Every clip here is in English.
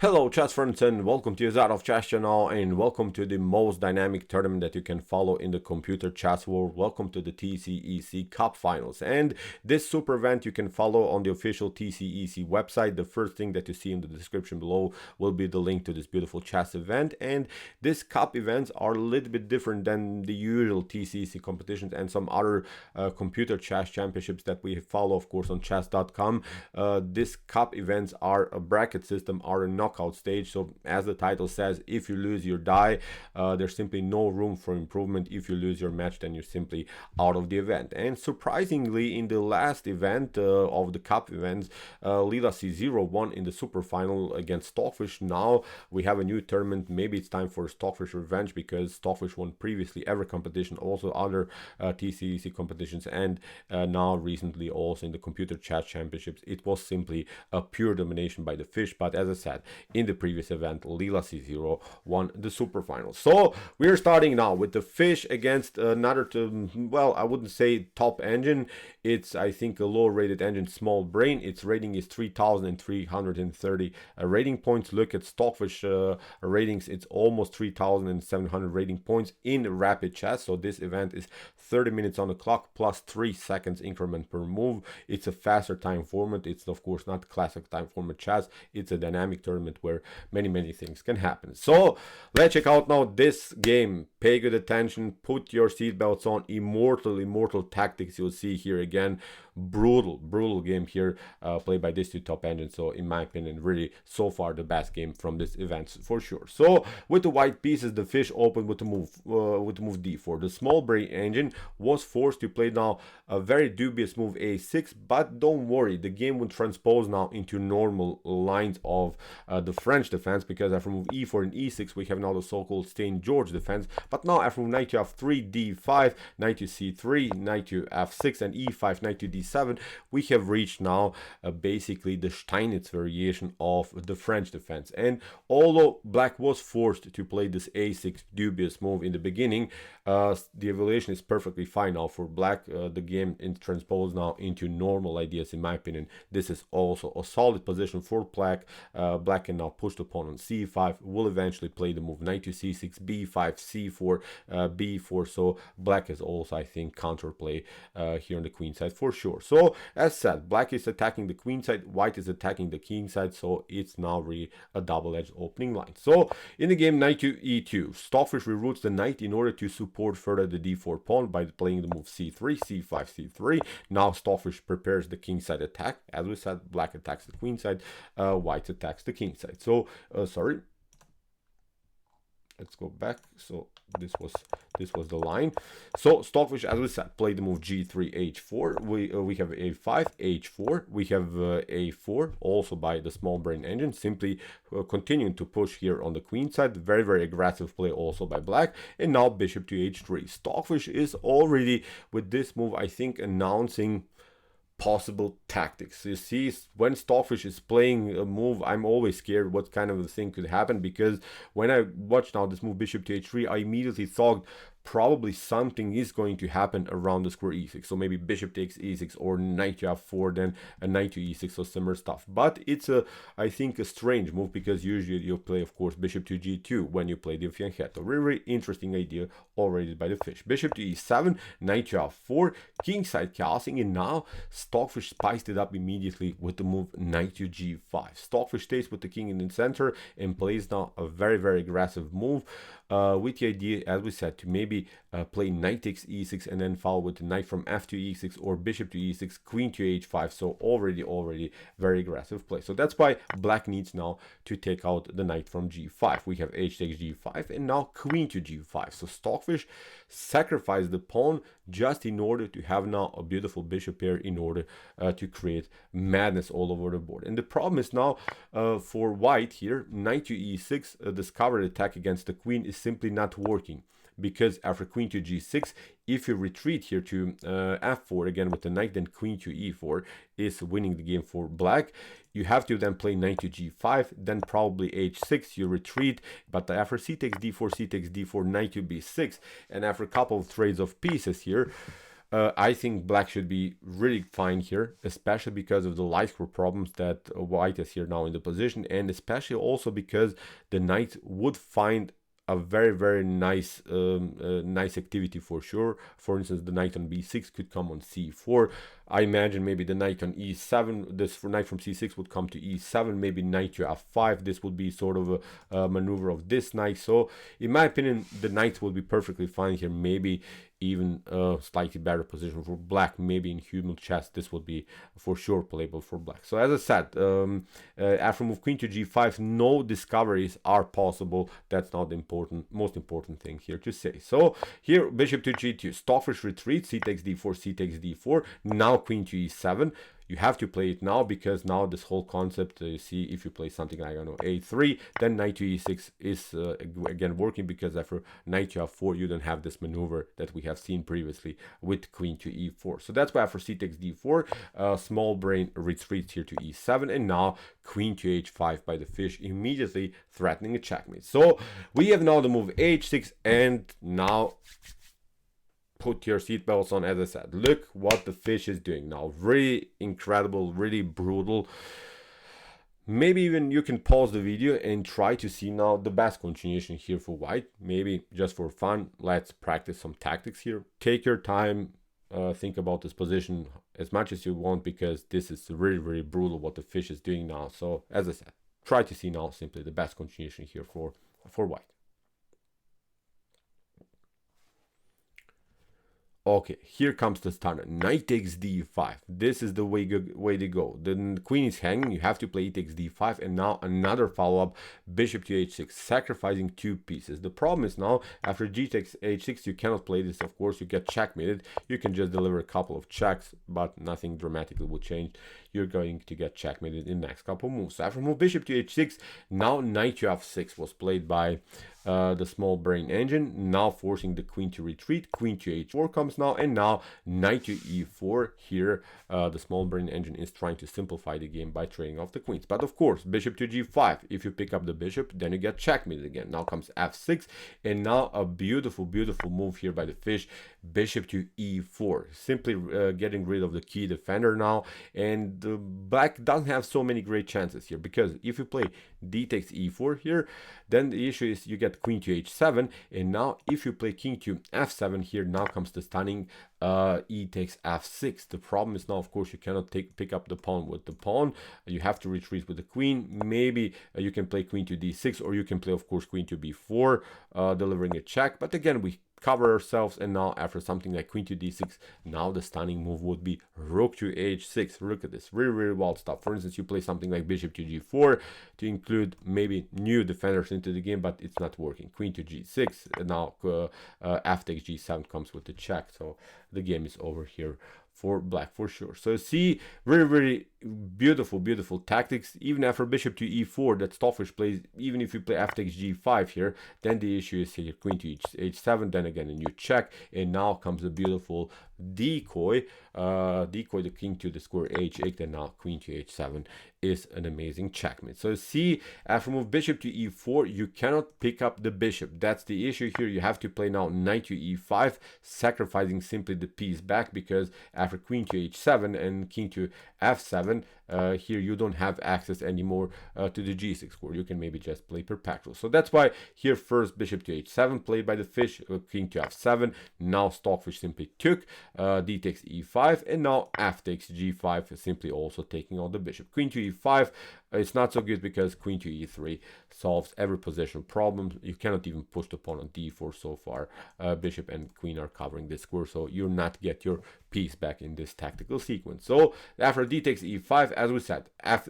Hello chess friends and welcome to your of Chess channel and welcome to the most dynamic tournament that you can follow in the computer chess world. Welcome to the TCEC Cup Finals, and this super event you can follow on the official TCEC website. The first thing that you see in the description below will be the link to this beautiful chess event, and these cup events are a little bit different than the usual TCEC competitions and some other computer chess championships that we follow, of course, on chess.com. These cup events are a bracket system, are a knockout stage, so as the title says, if you lose your die, there's simply no room for improvement. If you lose your match, then you're simply out of the event. And surprisingly, in the last event of the cup events, Leela C0 won in the super final against Stockfish. Now we have a new tournament. Maybe it's time for Stockfish revenge, because Stockfish won previously every competition, also other TCEC competitions, and now recently also in the computer chat championships. It was simply a pure domination by the fish, but as I said, in the previous event, Leela C0 won the super final. So we're starting now with the fish against another, well, I wouldn't say top engine. It's, I think, a low rated engine, Smallbrain. Its rating is 3,330 rating points. Look at Stockfish ratings. It's almost 3,700 rating points in rapid chess. So this event is 30 minutes on the clock plus 3 seconds increment per move. It's a faster time format. It's of course not classic time format chess. It's a dynamic tournament where many things can happen. So let's check out now this game. Pay good attention, put your seatbelts on. Immortal tactics. You'll see here again, brutal game here, played by these two top engines. So in my opinion, really so far the best game from this event for sure. So with the white pieces, the fish opened with the move d4. The Smallbrain engine was forced to play now a very dubious move a6, but don't worry, the game would transpose now into normal lines of the French defense, because after move e4 and e6 we have now the so-called St. George defense. But now after move knight to f3, d5, knight to c3, knight to f6 and e5, knight to d7, we have reached now basically the Steinitz variation of the French defense. And although black was forced to play this a6 dubious move in the beginning, the evaluation is perfectly fine now for black. The game is transposed now into normal ideas. In my opinion, this is also a solid position for black. Black can now push the pawn on c5, will eventually play the move knight to c6, b5, c4, b4. So black is also, I think, counterplay here on the queen side for sure. So as said, black is attacking the queen side, white is attacking the king side, so it's now really a double-edged opening line. So in the game, knight to e2, Stockfish reroutes the knight in order to support further the d4 pawn by playing the move c3, c5, c3. Now Stockfish prepares the king side attack. As we said, black attacks the queen side, white attacks the king side. So let's go back. So this was the line. So Stockfish, as we said, played the move g3, h4. We have a5, h4. We have a4, also by the Smallbrain engine, simply continuing to push here on the queen side. Very aggressive play also by black. And now bishop to h3. Stockfish is already with this move, I think, announcing possible tactics. You see, when Stockfish is playing a move, I'm always scared what kind of a thing could happen, because when I watched now this move bishop to h3, I immediately thought probably something is going to happen around the square e6. So maybe bishop takes e6 or knight to f4, then a knight to e6, so similar stuff. But it's I think a strange move, because usually you play, of course, bishop to g2 when you play the fianchetto. Very interesting idea already by the fish. Bishop to e7, knight to f4, king side castling, and now Stockfish spiced it up immediately with the move knight to g5. Stockfish stays with the king in the center and plays now a very aggressive move, with the idea, as we said, to maybe play knight takes e6 and then follow with the knight from f to e6 or bishop to e6, queen to h5. So already very aggressive play. So that's why black needs now to take out the knight from g5. We have h takes g5 and now queen to g5. So Stockfish sacrificed the pawn just in order to have now a beautiful bishop pair, in order to create madness all over the board. And the problem is now for white here, knight to e6, discovered attack against the queen is simply not working, because after queen to g6, if you retreat here to f4 again with the knight, then queen to e4 is winning the game for black. You have to then play knight to g5, then probably h6, you retreat, but after c takes d4, knight to b6, and after a couple of trades of pieces here, I think black should be really fine here, especially because of the light score problems that white is here now in the position, and especially also because the knight would find a very nice nice activity for sure. For instance, the knight on b6 could come on c4. I imagine maybe the knight on e7, this knight from c6 would come to e7, maybe knight to f5. This would be sort of a maneuver of this knight. So in my opinion, the knight will be perfectly fine here. Maybe even a slightly better position for black. Maybe in human chess this would be for sure playable for black. So as I said, after move queen to g5, no discoveries are possible. That's not the most important thing here to say. So here bishop to g2, Stockfish retreats, c takes d4, c takes d4. Now queen to e7. You have to play it now, because now this whole concept, you see, if you play something like, I don't know, a3, then knight to e6 is again working, because after knight to f4 you don't have this maneuver that we have seen previously with queen to e4. So that's why after c takes d4, Smallbrain retreats here to e7, and now queen to h5 by the fish, immediately threatening a checkmate. So we have now the move h6, and now put your seatbelts on. As I said, look what the fish is doing now. Really incredible, really brutal. Maybe even you can pause the video and try to see now the best continuation here for white. Maybe just for fun, let's practice some tactics here. Take your time, think about this position as much as you want, because this is really brutal what the fish is doing now. So as I said, try to see now simply the best continuation here for white. Okay, here comes the stunner. Knight takes d5. This is the way to go. The queen is hanging. You have to play e takes d5, and now another follow-up, bishop to h6, sacrificing 2 pieces. The problem is now after g takes h6, you cannot play this. Of course, you get checkmated. You can just deliver a couple of checks, but nothing dramatically will change. You're going to get checkmated in the next couple moves. So after move bishop to h6, now knight to f6 was played by the Smallbrain engine, now forcing the queen to retreat. Queen to h4 comes now, and now knight to e4. Here the Smallbrain engine is trying to simplify the game by trading off the queens. But of course, bishop to g5, if you pick up the bishop, then you get checkmated again. Now comes f6, and now a beautiful move here by the fish, bishop to e4, simply getting rid of the key defender now. And black doesn't have so many great chances here, because if you play d takes e4 here, then the issue is you get queen to h7, and now if you play king to f7 here, now comes the stunning e takes f6. The problem is now, of course, you cannot pick up the pawn with the pawn. You have to retreat with the queen. Maybe you can play queen to d6, or you can play, of course, queen to b4, delivering a check. But again, we cover ourselves, and now after something like queen to d6, now the stunning move would be rook to h6. Look at this, really wild stuff. For instance, you play something like bishop to g4 to include maybe new defenders into the game, but it's not working. Queen to g6, and now f takes g7 comes with the check, so the game is over here for black for sure. So see, very beautiful tactics. Even after bishop to e4 that Stockfish plays, even if you play f takes g5 here, then the issue is here queen to h7, then again a new check, and now comes a beautiful decoy the king to the square h8, and now queen to h7 is an amazing checkmate. So see, after move bishop to e4, you cannot pick up the bishop. That's the issue here. You have to play now knight to e5, sacrificing simply the piece back, because after queen to h7 and king to f7, here you don't have access anymore to the g6 square. You can maybe just play perpetual. So that's why here first bishop to h7 played by the fish, king to f7. Now Stockfish simply took d takes e5, and now f takes g5, simply also taking on the bishop. Queen to e5, it's not so good, because queen to e3 solves every position problem. You cannot even push the pawn on d4 so far. Bishop and queen are covering this square, so you'll not get your piece back in this tactical sequence. So after d takes e5, as we said, f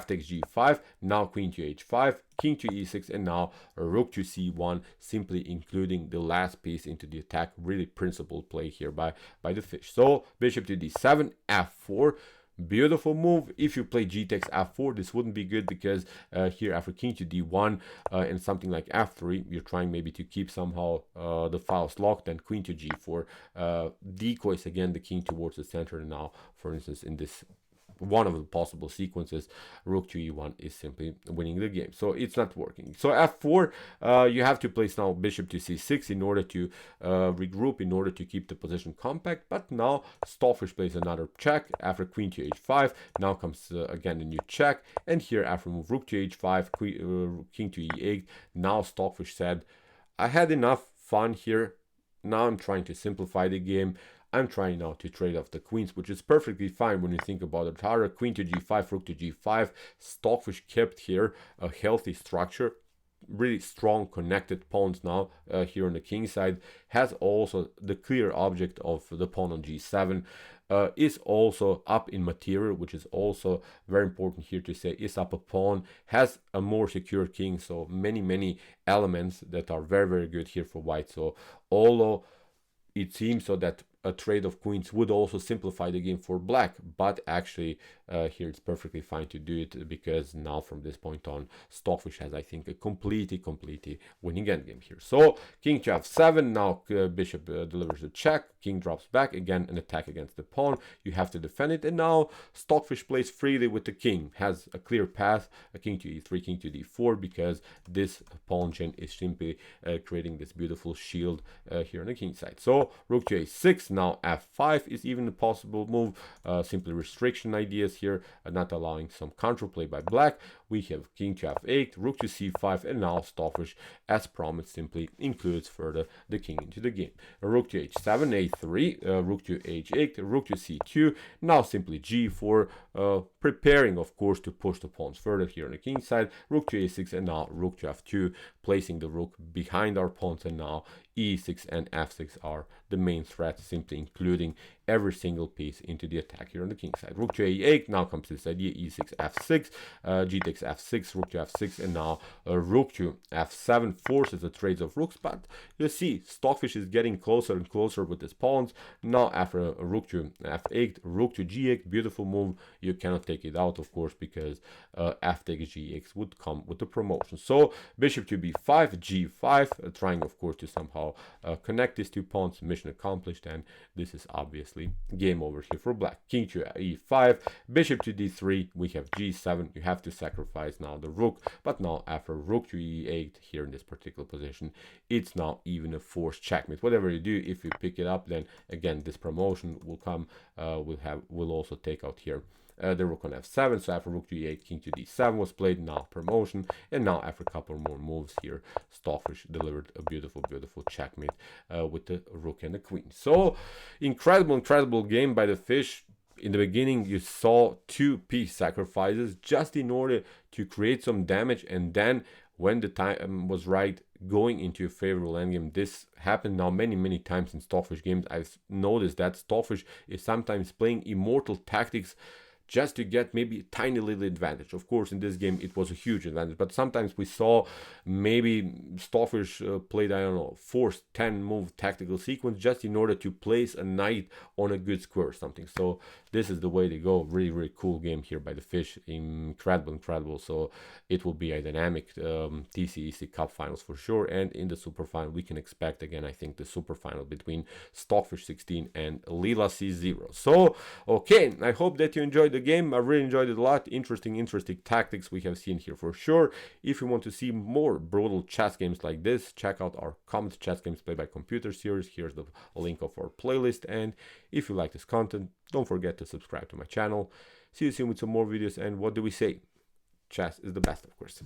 takes g5, now queen to h5, king to e6, and now rook to c1, simply including the last piece into the attack. Really principled play here by the fish. So bishop to d7, f4. Beautiful move. If you play g takes f4, this wouldn't be good, because here after king to d1 and something like f3, you're trying maybe to keep somehow the files locked. Then queen to g4 decoys again the king towards the center. Now, for instance, in this one of the possible sequences, rook to e1 is simply winning the game. So it's not working. So f4, you have to place now bishop to c6 in order to regroup, in order to keep the position compact. But now Stockfish plays another check after queen to h5. Now comes again a new check, and here after move rook to h5, king to e8. Now Stockfish said, I had enough fun here. Now I'm trying to simplify the game. I'm trying now to trade off the queens, which is perfectly fine when you think about it. Tara, queen to g5, rook to g5. Stockfish kept here a healthy structure. Really strong connected pawns now here on the king side. Has also the clear object of the pawn on g7. Is also up in material, which is also very important here to say, is up a pawn, has a more secure king, so many elements that are very good here for white. So although it seems so that a trade of queens would also simplify the game for black, but actually here it's perfectly fine to do it, because now from this point on Stockfish has, I think, a completely winning endgame here. So king to f7, now bishop delivers a check, king drops back, again an attack against the pawn, you have to defend it, and now Stockfish plays freely with the king, has a clear path, a king to e3, king to d4, because this pawn chain is simply creating this beautiful shield here on the king side. So rook to a6, now f5 is even a possible move, simply restriction ideas here, not allowing some counterplay by black. We have king to f8, rook to c5, and now Stockfish, as promised, simply includes further the king into the game. Rook to h7, a3, rook to h8, rook to c2, now simply g4, preparing of course to push the pawns further here on the king side, rook to a6, and now rook to f2, placing the rook behind our pawns, and now e6 and f6 are the main threat, simply including every single piece into the attack here on the king side. Rook to a8, now comes this idea, e6, f6, g takes f6, rook to f6, and now rook to f7 forces the trades of rooks. But you see, Stockfish is getting closer and closer with his pawns. Now after a rook to f8, rook to g8, beautiful move. You cannot take it out, of course, because f takes g8 would come with the promotion. So bishop to b5, g5, trying of course to somehow connect these two pawns. Mission accomplished, and this is obviously game over here for black. King to e5, bishop to d3, we have g7. You have to sacrifice now the rook, but now after rook to e8 here in this particular position, it's now even a forced checkmate. Whatever you do, if you pick it up, then again this promotion will come, will also take out here the rook on f7. So after rook to e8, king to d7 was played, now promotion, and now after a couple more moves here, Stockfish delivered a beautiful checkmate with the rook and the queen. So incredible game by the fish. In the beginning you saw two piece sacrifices just in order to create some damage, and then when the time was right, going into a favorable endgame. This happened now many times in Stockfish games. I've noticed that Stockfish is sometimes playing immortal tactics just to get maybe a tiny little advantage. Of course, in this game, it was a huge advantage, but sometimes we saw maybe Stockfish played, I don't know, forced 10 move tactical sequence just in order to place a knight on a good square or something. So this is the way to go. Really cool game here by the fish. Incredible. So it will be a dynamic TCEC Cup finals for sure. And in the super final, we can expect again, I think, the super final between Stockfish 16 and Lila C0. So, okay, I hope that you enjoyed the game. I really enjoyed it a lot. Interesting tactics we have seen here for sure. If you want to see more brutal chess games like this, check out our Common Chess Games Played by Computer series. Here's the link of our playlist. And if you like this content, don't forget to subscribe to my channel. See you soon with some more videos. And what do we say? Chess is the best, of course.